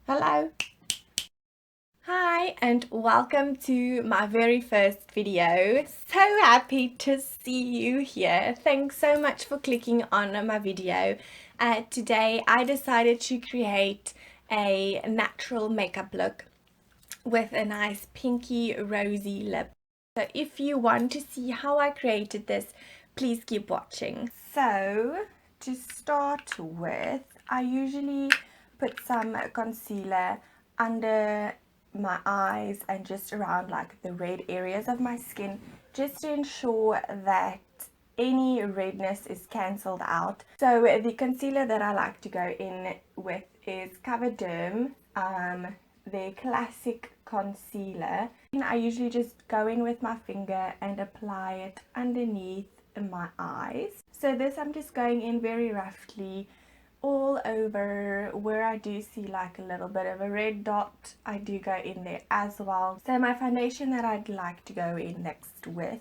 Hello. Hi and welcome to my very first video. So happy to see you here. Thanks so much for clicking on my video. Today I decided to create a natural makeup look with a nice pinky rosy lip. So if you want to see how I created this, please keep watching. So to start with, I usually put some concealer under my eyes and just around like the red areas of my skin, just to ensure that any redness is cancelled out. So the concealer that I like to go in with is Coverderm, their classic concealer. And I usually just go in with my finger and apply it underneath my eyes. So this I'm just going in very roughly all over where I do see like a little bit of a red dot. I do go in there as well. So my foundation that I'd like to go in next with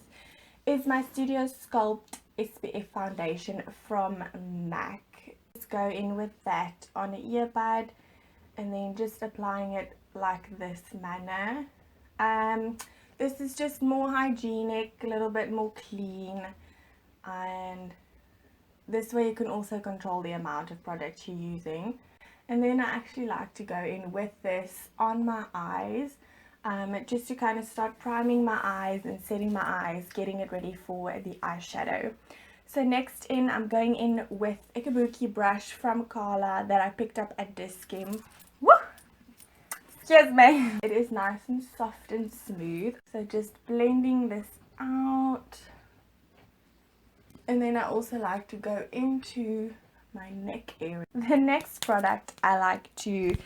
is my Studio Sculpt SPF foundation from MAC. Just go in with that on an earbud and then just applying it like this manner. This is just more hygienic, a little bit more clean, and this way you can also control the amount of product you're using. And then I actually like to go in with this on my eyes, just to kind of start priming my eyes and setting my eyes, getting it ready for the eyeshadow. So next in, I'm going in with a kabuki brush from Carla that I picked up at Discount. Woo! Excuse me. It is nice and soft and smooth. So just blending this out. And then I also like to go into my neck area. The next product I like to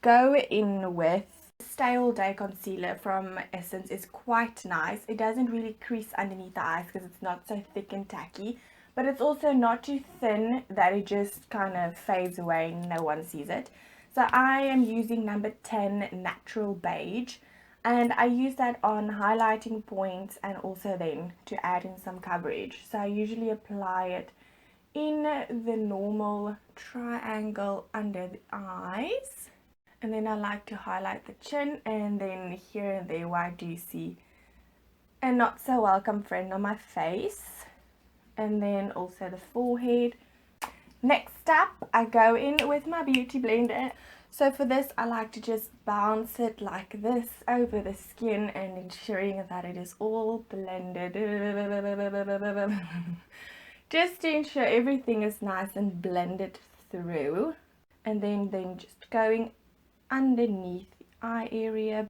go in with, Stay All Day concealer from Essence, is quite nice. It doesn't really crease underneath the eyes because it's not so thick and tacky, but it's also not too thin that it just kind of fades away and no one sees it. So I am using number 10 Natural Beige, and I use that on highlighting points and also then to add in some coverage. So I usually apply it in the normal triangle under the eyes, and then I like to highlight the chin, and then here and there where I do see a not so welcome friend on my face, and then also the forehead. Next up, I go in with my beauty blender. So for this, I like to just bounce it like this over the skin and ensuring that it is all blended. Just to ensure everything is nice and blended through. And then just going underneath the eye area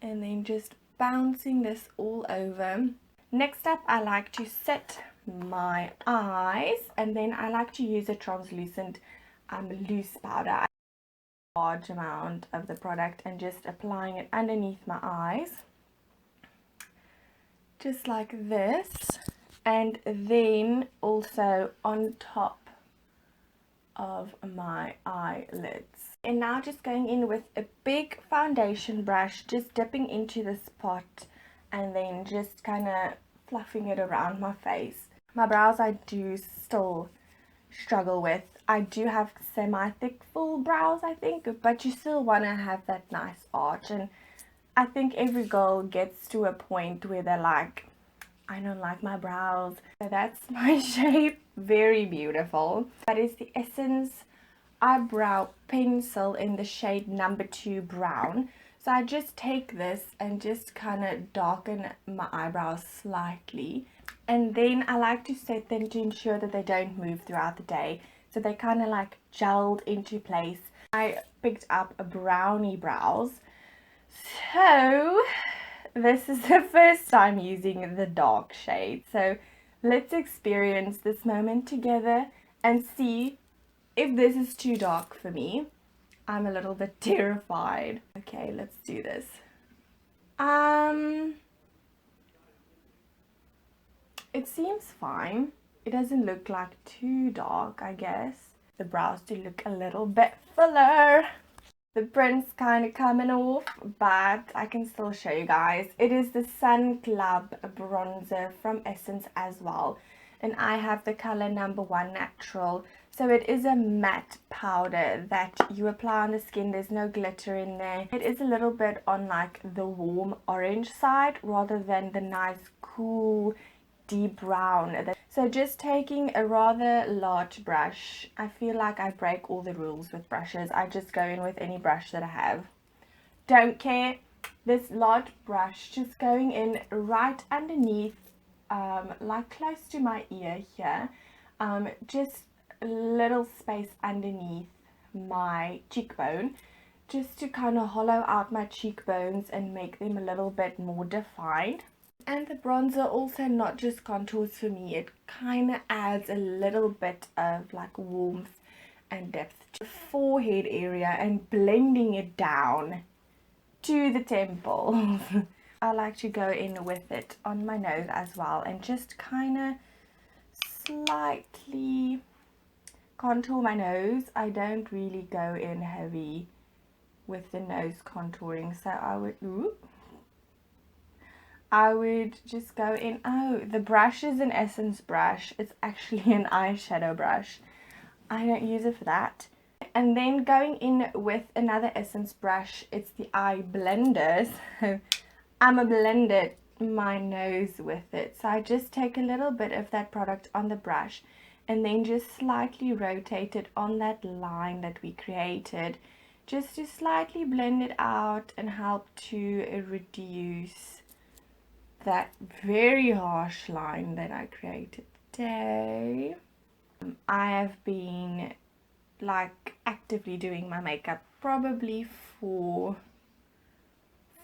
and then just bouncing this all over. Next up, I like to set my eyes, and then I like to use a translucent loose powder, a large amount of the product, and just applying it underneath my eyes just like this, and then also on top of my eyelids. And now just going in with a big foundation brush, just dipping into this pot and then just kind of fluffing it around my face. My brows I do still struggle with. I do have semi-thick full brows, I think, but you still want to have that nice arch, and I think every girl gets to a point where they're like, I don't like my brows. So that's my shape. Very beautiful. That is the Essence Eyebrow Pencil in the shade number 2 Brown. So I just take this and just kind of darken my eyebrows slightly, and then I like to set them to ensure that they don't move throughout the day, so they kind of like gelled into place. I picked up a Browny brows, so this is the first time using the dark shade. So let's experience this moment together and see if this is too dark for me. I'm a little bit terrified. Okay, let's do this. It seems fine. It doesn't look like too dark, I guess. The brows do look a little bit fuller. The print's kind of coming off, but I can still show you guys. It is the Sun Club bronzer from Essence as well, and I have the color number 1 Natural. So it is a matte powder that you apply on the skin. There's no glitter in there. It is a little bit on like the warm orange side rather than the nice cool deep brown. So just taking a rather large brush. I feel like I break all the rules with brushes. I just go in with any brush that I have. Don't care. This large brush just going in right underneath, like close to my ear here, just a little space underneath my cheekbone, just to kind of hollow out my cheekbones and make them a little bit more defined. And the bronzer also not just contours for me, it kind of adds a little bit of like warmth and depth to the forehead area and blending it down to the temples. I like to go in with it on my nose as well and just kind of slightly contour my nose. I don't really go in heavy with the nose contouring, so I would just go in. Oh, the brush is an Essence brush. It's actually an eyeshadow brush. I don't use it for that. And then going in with another Essence brush, it's the eye blender. So I'm a blended my nose with it. So I just take a little bit of that product on the brush and then just slightly rotate it on that line that we created, just to slightly blend it out and help to reduce that very harsh line that I created today. I have been like actively doing my makeup probably for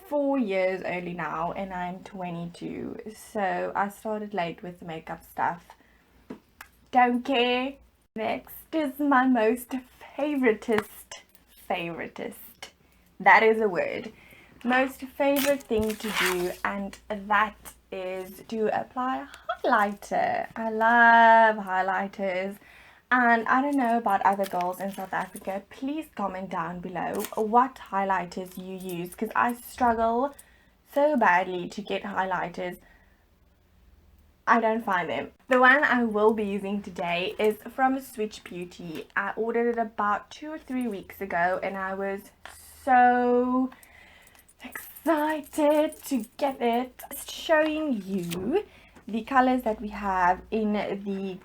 4 years only now, and I'm 22, so I started late with the makeup stuff. Don't care. Next is my most favoritist, that is a word, most favorite thing to do, and that is to apply highlighter. I love highlighters. And I don't know about other girls in South Africa, please comment down below what highlighters you use, because I struggle so badly to get highlighters. I don't find them. The one I will be using today is from Swiitch Beauty. I ordered it about 2 or 3 weeks ago and I was so excited to get it. Just showing you the colors that we have in the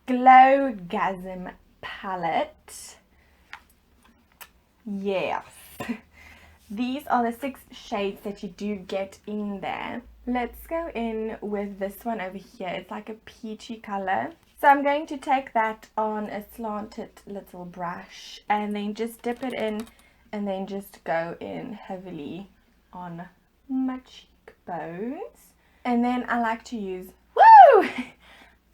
GlowGasmPalette. Yes. These are the 6 shades that you do get in there. Let's go in with this one over here. It's like a peachy color. So I'm going to take that on a slanted little brush and then just dip it in and then just go in heavily on my cheekbones. And then I like to use,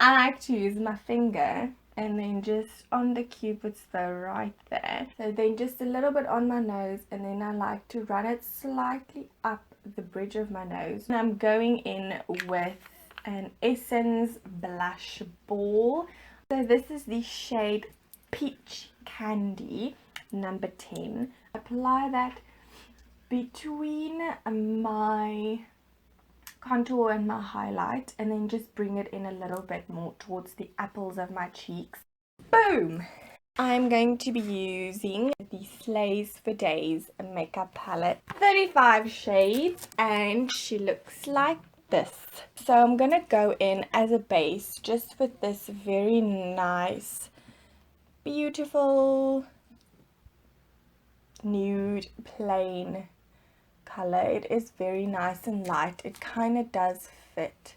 I like to use my finger and then just on the cupid's bow right there. So then just a little bit on my nose, and then I like to run it slightly up the bridge of my nose. And I'm going in with an Essence blush ball. So this is the shade Peach Candy number 10. Apply that between my contour and my highlight, and then just bring it in a little bit more towards the apples of my cheeks. Boom! I'm going to be using the SlaysForDays makeup palette, 35 shades, and she looks like this. So I'm gonna go in as a base just with this very nice, beautiful nude plain color. It is very nice and light. It kind of does fit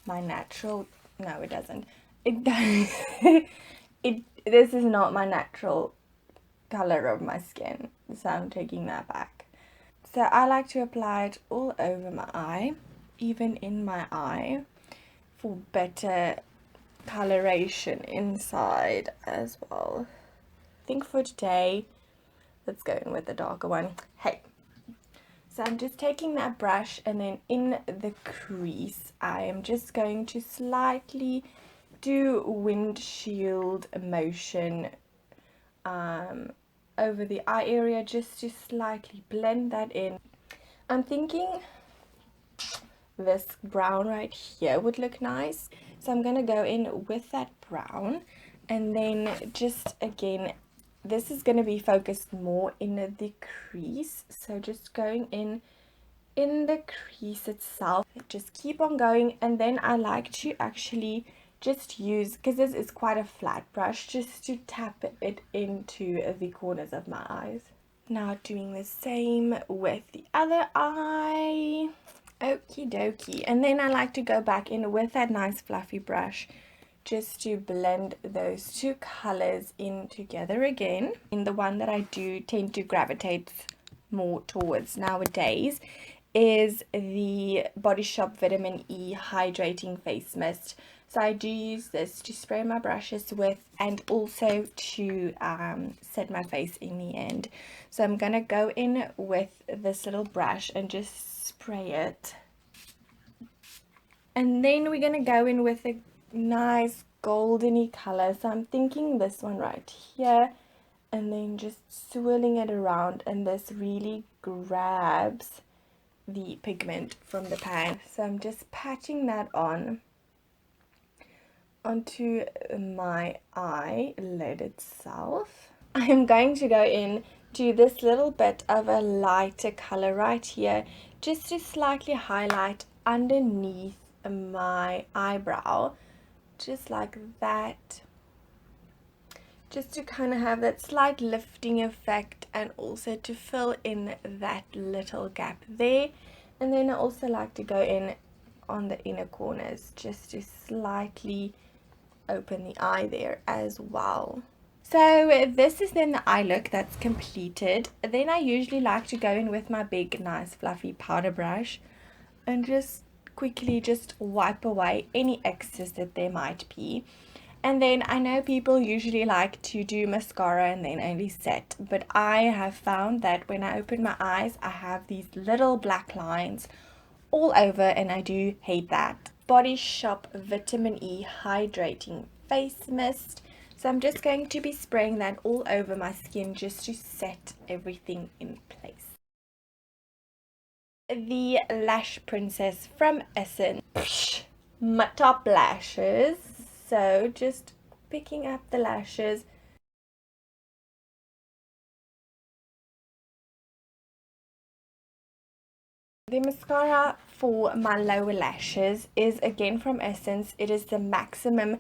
my natural, no it doesn't, it does this is not my natural color of my skin, so I'm taking that back. So I like to apply it all over my eye, even in my eye, for better coloration inside as well. I think for today let's go in with the darker one. Hey, so I'm just taking that brush, and then in the crease I am just going to slightly do windshield motion over the eye area, just to slightly blend that in. I'm thinking this brown right here would look nice, so I'm going to go in with that brown. And then just again, this is going to be focused more in the crease, so just going in the crease itself, just keep on going. And then I like to actually just use, because this is quite a flat brush, just to tap it into the corners of my eyes. Now doing the same with the other eye. Okie dokie. And then I like to go back in with that nice fluffy brush just to blend those two colors in together again. And the one that I do tend to gravitate more towards nowadays is the Body Shop Vitamin E Hydrating Face Mist. So I do use this to spray my brushes with, and also to set my face in the end. So I'm going to go in with this little brush and just spray it. And then we're going to go in with a nice goldeny color. So I'm thinking this one right here. And then just swirling it around, and this really grabs the pigment from the pan. So I'm just patching that onto my eyelid itself. I am going to go in to this little bit of a lighter color right here, just to slightly highlight underneath my eyebrow, just like that, just to kind of have that slight lifting effect, and also to fill in that little gap there. And then I also like to go in on the inner corners just to slightly open the eye there as well. So this is then the eye look that's completed. Then I usually like to go in with my big nice fluffy powder brush and just quickly just wipe away any excess that there might be. And then I know people usually like to do mascara and then only set, but I have found that when I open my eyes, I have these little black lines all over, and I do hate that. Body Shop Vitamin E Hydrating Face Mist. So I'm just going to be spraying that all over my skin just to set everything in place. The Lash Princess from Essence. My top lashes. So just picking up the lashes. The mascara for my lower lashes is again from Essence. It is the Maximum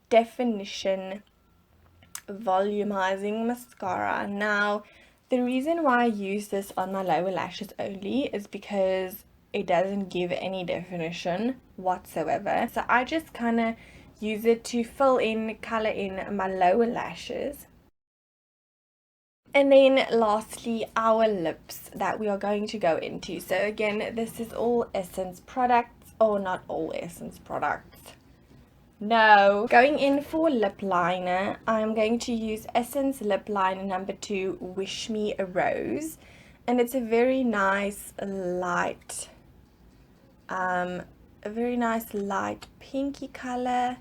Definition Volumizing Mascara. Now, the reason why I use this on my lower lashes only is because it doesn't give any definition whatsoever. So I just kind of use it to fill in, color in my lower lashes. And then lastly, our lips that we are going to go into. So again, this is all Essence products, or not all Essence products. No. Going in for lip liner, I'm going to use Essence Lip Liner number 2, Wish Me a Rose. And it's a very nice light, pinky color.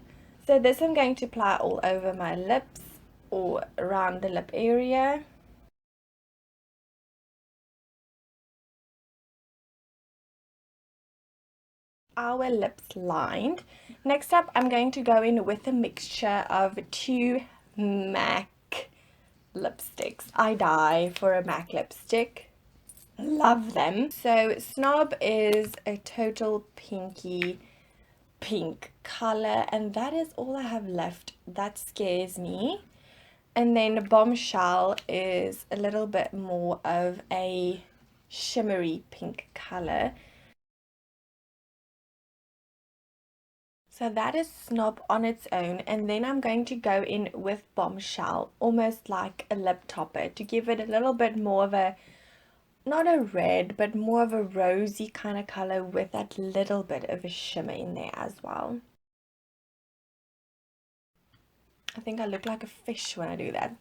So this I'm going to apply all over my lips or around the lip area. Our lips lined. Next up, I'm going to go in with a mixture of 2 MAC lipsticks. I die for a MAC lipstick. Love them. So Snob is a total pinky pink color, and that is all I have left. That scares me. And then Bombshell is a little bit more of a shimmery pink color. So that is Snob on its own, and then I'm going to go in with Bombshell, almost like a lip topper, to give it a little bit more of a, not a red, but more of a rosy kind of color with that little bit of a shimmer in there as well. I think I look like a fish when I do that.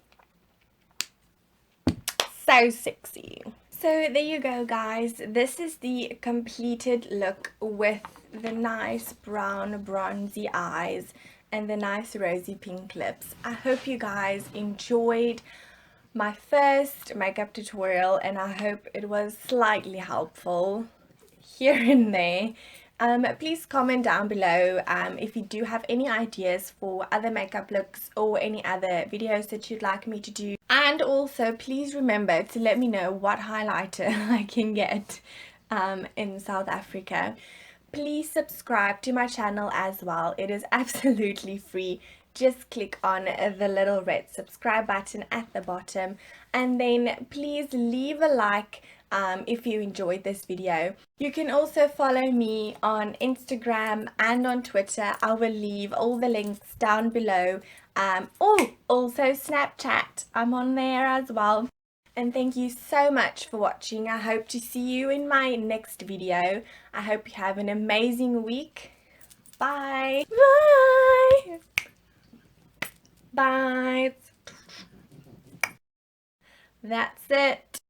So sexy. So there you go, guys. This is the completed look with the nice brown bronzy eyes and the nice rosy pink lips. I hope you guys enjoyed my first makeup tutorial, and I hope it was slightly helpful here and there. Please comment down below if you do have any ideas for other makeup looks or any other videos that you'd like me to do. And also please remember to let me know what highlighter I can get in South Africa. Please subscribe to my channel as well. It is absolutely free. Just click on the little red subscribe button at the bottom, and then please leave a like if you enjoyed this video. You can also follow me on Instagram and on Twitter. I will leave all the links down below. Also Snapchat, I'm on there as well. And thank you so much for watching. I hope to see you in my next video. I hope you have an amazing week. Bye. Bye. Bye. That's it.